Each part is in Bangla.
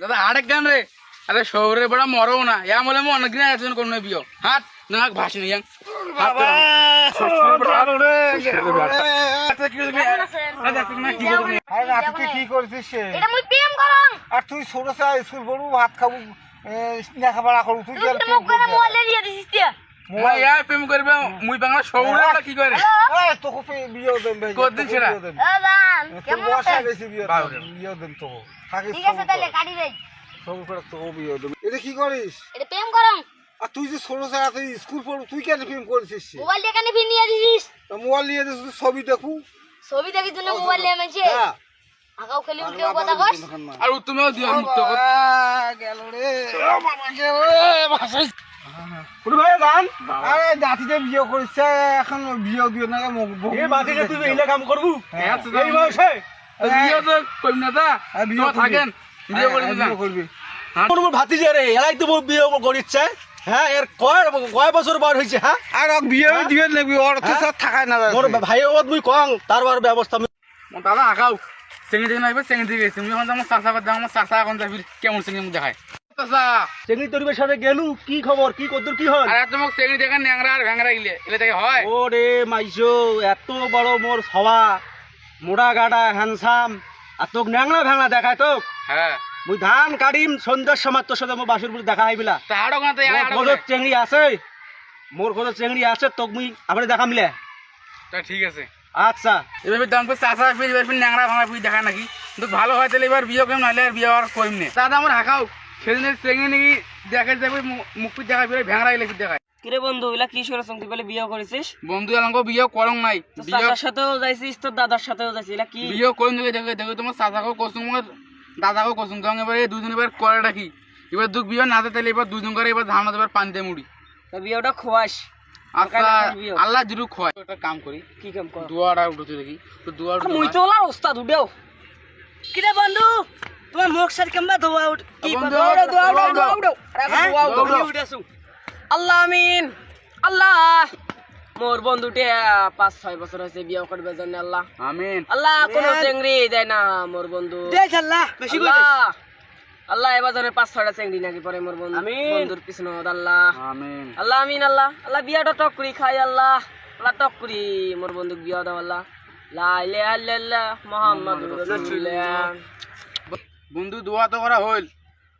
দাদা আরেক গান রে আরে শহরে বড় মরও না ইয়া বলে আমি অনেক দিন একজন কোনো বিয়ে হাত না ভাসি না বাবা কি করছিস আর তুই ছোট স্কুল পড়বো ভাত খাবো লেখাপড়া করবো তুই প্রেম করবে মুই বাংলা শহরে কি করে তোকে বিয়ে দেন ভাই কতদিন সেটা বর্ষা বেশি বিয়ে দেন তোকে থাকিস তোকে বিয়ে দেন এটা কি করিস আর তুই যে ছোট তুই স্কুল পড়বো তুই কেন প্রেম করছিস মোবাইল নিয়ে দিস ছবি দেখু ছবি দেখি তুই মোবাইল নিয়ে মেছে আগাও খালি উল্টো কথা কস আর তুমিও দিও মুক্ত গেল রে বাবা গেল রে ভাষাই পুরো ভাই গান আরে দাঁতিতে বিয়ে করিছে এখন বিয়ে দিও না এই বাতিতে তুই এইলা কাম করবু এই বয়সে বিয়ে তো কইম না দা বিয়ে থাকেন বিয়ে করবি কোন ভাতিজে রে এলাই তো বিয়ে করিছে হ্যাঁ এর কয় বছর বার হইছে হ্যাঁ আর বিয়ে দিবে লাগবি ওর তো সব থাকায় না মোর ভাই ওদ মুই কং তারবার ব্যবস্থা দাদা আগাও চেঙ্গি দিকে নাইবে চেঙ্গি দিকে গেছি মুই আমার চাষা করতে আমার চাষা এখন যাবি কেমন চেঙ্গি মুখ দেখায় চেঙ্গি তরিবের সাথে গেলু কি খবর কি কদ্দুর কি হল আরে তোমাক চেঙ্গি দেখেন ন্যাংরা আর ভ্যাংরা এলে থেকে হয় ওরে মাইজো এত বড় মোর সভা মোড়া গাড়া হ্যান্ডসাম আর তোক ন্যাংরা ভ্যাংরা দেখায় তোক হ্যাঁ মুই ধান কাটিম সন্ধ্যার সময় তোর সাথে মোর বাসুরপুর দেখা হইবিলা তাহাড়ো গাতে কদর চেঙ্গি আছে মোর কদর চেঙ্গি আছে তোক মুই আপনি দেখা মিলে তা ঠিক আছে আচ্ছা এবার দাম করে চাষা এবার ন্যাংরা ভাঙা পুই দেখা নাকি কিন্তু ভালো হয় তাহলে এবার বিয়ে করিম নাহলে আর বিয়ে আর করিম নে দাদা আমার হাঁকাও সেদিন চেঙ্গি নাকি দেখা যাবে মুখ পিঠ দেখা ভ্যাংরা এলে দেখায় কিরে বন্ধু এলা কি শুনে তুই বলে বিয়ে করেছিস বন্ধু এলাম বিয়ে করং নাই চাচার সাথেও যাইছিস তোর দাদার সাথেও যাইছিস এলা কি বিয়ে করিম দেখে দেখে দেখে তোমার চাচাকেও কসুম আমার দাদাকেও কসুম তখন এবার এই দুজন এবার করে রাখি এবার দুঃখ বিয়ে না তাহলে এবার দুজন করে এবার ধান এবার পানিতে মুড়ি তা বিয়েটা খোয়াস আচ্ছা আল্লাহ জুরু খোয়াই একটা কাম করি কি কাম কর দুয়াটা উঠতে দেখি তো দুয়ার মুই তো ওলা ওস্তাদ উডেও কিরে বন্ধু তোমার মুখ সার কেমবা দোয়া উঠ কি উঠেছু আল্লাহ আমিন আল্লাহ মোর বন্ধুটে 5-6 বছর হয়েছে বিয়ে করবে জন্য আল্লাহ আমিন আল্লাহ কোন চেংড়ি দেয় না মোর বন্ধু আল্লাহ বেশি আল্লাহ এবার জানে 5-6টা চেংড়ি নাকি পরে মোর বন্ধু বন্ধুর পিছনে আল্লাহ আমিন আল্লাহ আমিন আল্লাহ আল্লাহ বিয়াটা টক করি খাই আল্লাহ আল্লাহ টক করি মোর বন্ধুক বিয়া দাও আল্লাহ লা ইলাহা ইল্লাল্লাহ মুহাম্মাদুর রাসূলুল্লাহ বন্ধু দোয়া তো করা হইল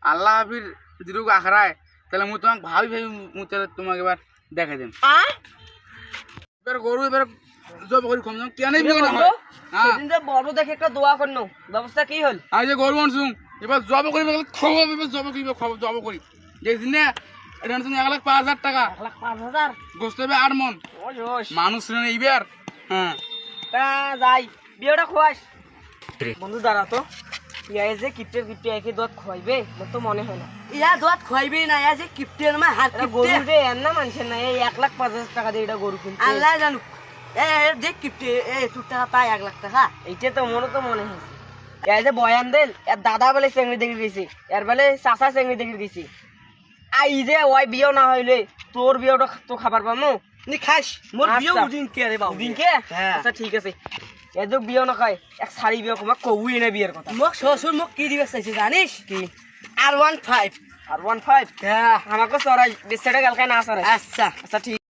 আল্লাহ হাফির দিরুক আখরায় তাহলে মুই তোমাকে ভাবি মুই তাহলে তোমাকে এবার দেখাই দেন এবার গরু এবার জব করি কম কেন বিয়ে না হয় সেদিন যে বড় দেখে একটা দোয়া করনো ব্যবস্থা কি হল আজ যে গরু আনছুম এবার জব করি খবর এবার জব করি খবর জব করি দেখছিস না এটা আনছুম 1,05,000 টাকা 1,05,000 গোস্ত হবে 8 মন মানুষ নেই এবার হ্যাঁ তা যাই বিয়েটা খোয়াস বন্ধু দাঁড়া তো ইয়া যে কিপটে একে দুধ খোয়াইবে মোর তো মনে হয় না ইয়া দুধ খোয়াইবে না ইয়া যে কিপটের মা হাত গরু রে এর না মানুষের না এই 1,05,000 টাকা দিয়ে এটা গরু কিনতে আল্লাহ জানু এ দেখ কিপটে তোর টাকা পায় 1 লাখ টাকা এইটা তো মনে হয় এই যে বয়ান দেল এর দাদা বলে চেংড়ি দেখে গেছি এর বলে চাচা চেংড়ি দেখে গেছি আই যে ওই বিয়ে না হইলে তোর বিয়েটা তো খাবার পামু নি খাস মোর বিয়ে উদিন কে রে বাবু উদিন কে আচ্ছা ঠিক আছে এদক বিয়ে না খায় এক সারি বিয়ে কমা কউই না বিয়ের কথা মোক শ্বশুর মোক কি দিবে চাইছে জানিস কি R15 আর 15 হ্যাঁ আমাকে চড়াই বেচাটা গালকায় না চড়াই আচ্ছা আচ্ছা ঠিক